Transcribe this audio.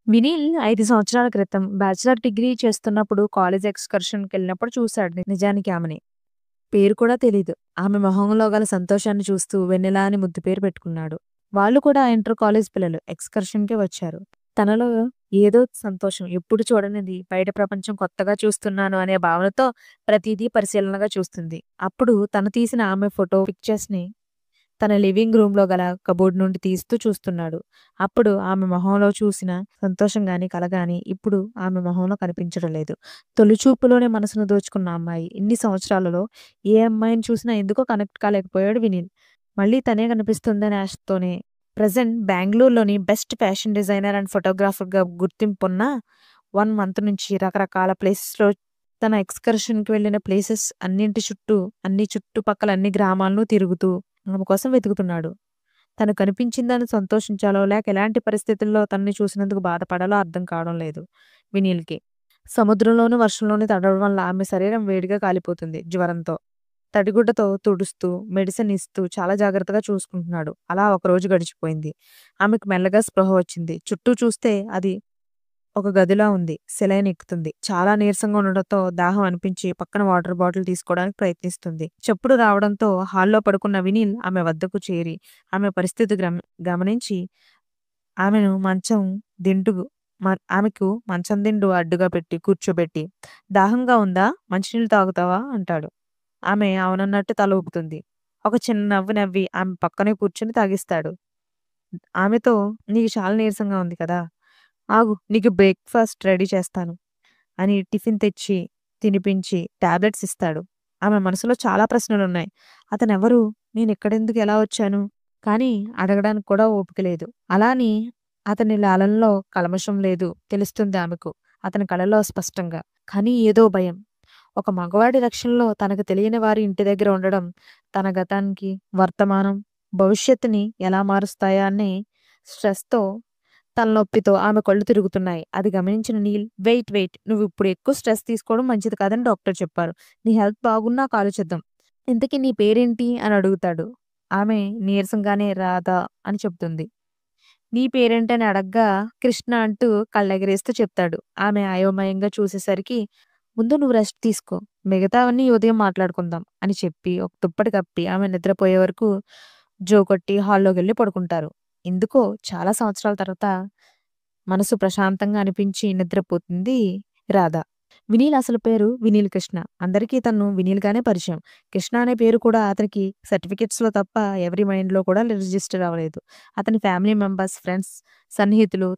వినీల్ 5 సంవత్సరాల క్రితం bachelor degree చేస్తున్నప్పుడు కాలేజ్ ఎక్స్‌కర్షన్‌కెళ్ళినప్పుడు చూసాడు నిజానికి ఆమెని. పేరు కూడా తెలీదు. ఆమె మొహంలో గల సంతోషాన్ని చూస్తూ వెన్నెల అని ముద్దు పేరు పెట్టుకున్నాడు. వాళ్ళు కూడా ఇంటర్ కాలేజ్ పిల్లలు ఎక్స్‌కర్షన్‌కే వచ్చారు. తనలో ఏదో సంతోషం ఎప్పుడు చూడనిది బయట ప్రపంచం కొత్తగా చూస్తున్నాను అనే భావనతో ప్రతీదీ పరిశీలనగా చూస్తుంది. అప్పుడు తను తీసిన ఆమె ఫోటో పిక్చర్స్‌ని తన లివింగ్ రూమ్‌లో గల కబోర్డ్ నుండి తీస్తూ చూస్తున్నాడు. అప్పుడు ఆమె మొహంలో చూసిన సంతోషం గాని, కల గాని ఇప్పుడు ఆమె మొహంలో కనిపించడం లేదు. తొలి చూపులోనే మనసును దోచుకున్న అమ్మాయి. ఇన్ని సంవత్సరాలలో ఏ అమ్మాయిని చూసినా ఎందుకో కనెక్ట్ కాలేకపోయాడు వినీల్. మళ్ళీ తనే కనిపిస్తుందనే ఆశతోనే ప్రెజెంట్ బెంగుళూరులోని బెస్ట్ ఫ్యాషన్ డిజైనర్ అండ్ ఫోటోగ్రాఫర్‌గా గుర్తింపున్న 1 మంత్ నుంచి రకరకాల ప్లేసెస్‌లో తన ఎక్స్‌కర్షన్‌కి వెళ్ళిన ప్లేసెస్ అన్నింటి చుట్టూ, అన్ని చుట్టుపక్కల అన్ని గ్రామాలను తిరుగుతూ ఆమె కోసం వెతుకుతున్నాడు. తను కనిపించిందని సంతోషించాలో, లేక ఎలాంటి పరిస్థితుల్లో తనని చూసినందుకు బాధపడాలో అర్థం కావడం లేదు వినీల్‌కి. సముద్రంలోను, వర్షంలోను తడవడం వల్ల ఆమె శరీరం వేడిగా కాలిపోతుంది జ్వరంతో. తడిగుడ్డతో తుడుస్తూ, మెడిసిన్ ఇస్తూ చాలా జాగ్రత్తగా చూసుకుంటున్నాడు. అలా ఒకరోజు గడిచిపోయింది. ఆమెకు మెల్లగా స్పృహ వచ్చింది. చుట్టూ చూస్తే అది ఒక గదిలా ఉంది. సెలైన్ ఎక్కుతుంది. చాలా నీరసంగా ఉండడంతో దాహం అనిపించి పక్కన వాటర్ బాటిల్ తీసుకోవడానికి ప్రయత్నిస్తుంది. చప్పుడు రావడంతో హాల్‌లో పడుకున్న వినీల్ ఆమె వద్దకు చేరి ఆమె పరిస్థితి గమనించి ఆమెను ఆమెకు మంచం దిండు అడ్డుగా పెట్టి కూర్చోబెట్టి, "దాహంగా ఉందా? మంచినీళ్ళు తాగుతావా?" అంటాడు. ఆమె అవునన్నట్టు తల ఊపుతుంది. ఒక చిన్న నవ్వు నవ్వి ఆమె పక్కనే కూర్చొని తాగిస్తాడు. ఆమెతో, "నీకు చాలా నీరసంగా ఉంది కదా! ఆగు నీకు బ్రేక్‌ఫాస్ట్ రెడీ చేస్తాను" అని టిఫిన్ తెచ్చి, తినిపించి టాబ్లెట్స్ ఇస్తాడు. ఆమె మనసులో చాలా ప్రశ్నలున్నాయి. అతనెవరు? నేనిక్కడెందుకు ఎలా వచ్చాను? కానీ అడగడానికి కూడా ఓపిక లేదు. అలా అని అతని లాలనలో కల్మషం లేదు తెలుస్తుంది ఆమెకు. అతని కళ్ళలో స్పష్టంగా. కానీ ఏదో భయం. ఒక మగవాడి రక్షణలో తనకు తెలియని వారి ఇంటి దగ్గర ఉండడం, తన గతానికి, వర్తమానం, భవిష్యత్తుని ఎలా మారుస్తాయా అనే స్ట్రెస్‌తో తలనొప్పితో ఆమె కళ్ళు తిరుగుతున్నాయి. అది గమనించిన నీల్ "వెయిట్, వెయిట్ నువ్విప్పుడు ఎక్కువ స్ట్రెస్ తీసుకోవడం మంచిది కాదని డాక్టర్ చెప్పారు. నీ హెల్త్ బాగున్నాక ఆలోచిద్దాం. ఇంతకీ నీ పేరేంటి?" అని అడుగుతాడు. ఆమె నీరసంగానే రాధ అని చెప్తుంది. "నీ పేరేంటి?" అని అడగ్గా కృష్ణ అంటూ కళ్ళెగరేస్తూ చెప్తాడు. ఆమె అయోమయంగా చూసేసరికి "ముందు నువ్వు రెస్ట్ తీసుకో. మిగతావన్నీ ఉదయం మాట్లాడుకుందాం" అని చెప్పి ఒక దుప్పటి కప్పి ఆమె నిద్రపోయే వరకు జోకొట్టి హాల్లోకెళ్ళి పడుకుంటారు. ఎందుకో చాలా సంవత్సరాల తర్వాత మనసు ప్రశాంతంగా అనిపించి నిద్రపోతుంది రాధ. వినీల్ అసలు పేరు వినీల్ కృష్ణ. అందరికీ తను వినీల్‌గానే పరిచయం. కృష్ణ అనే పేరు కూడా అతనికి సర్టిఫికేట్స్‌లో తప్ప ఎవరి మైండ్‌లో కూడా రిజిస్టర్ అవ్వలేదు. అతని ఫ్యామిలీ మెంబర్స్, ఫ్రెండ్స్, సన్నిహితులు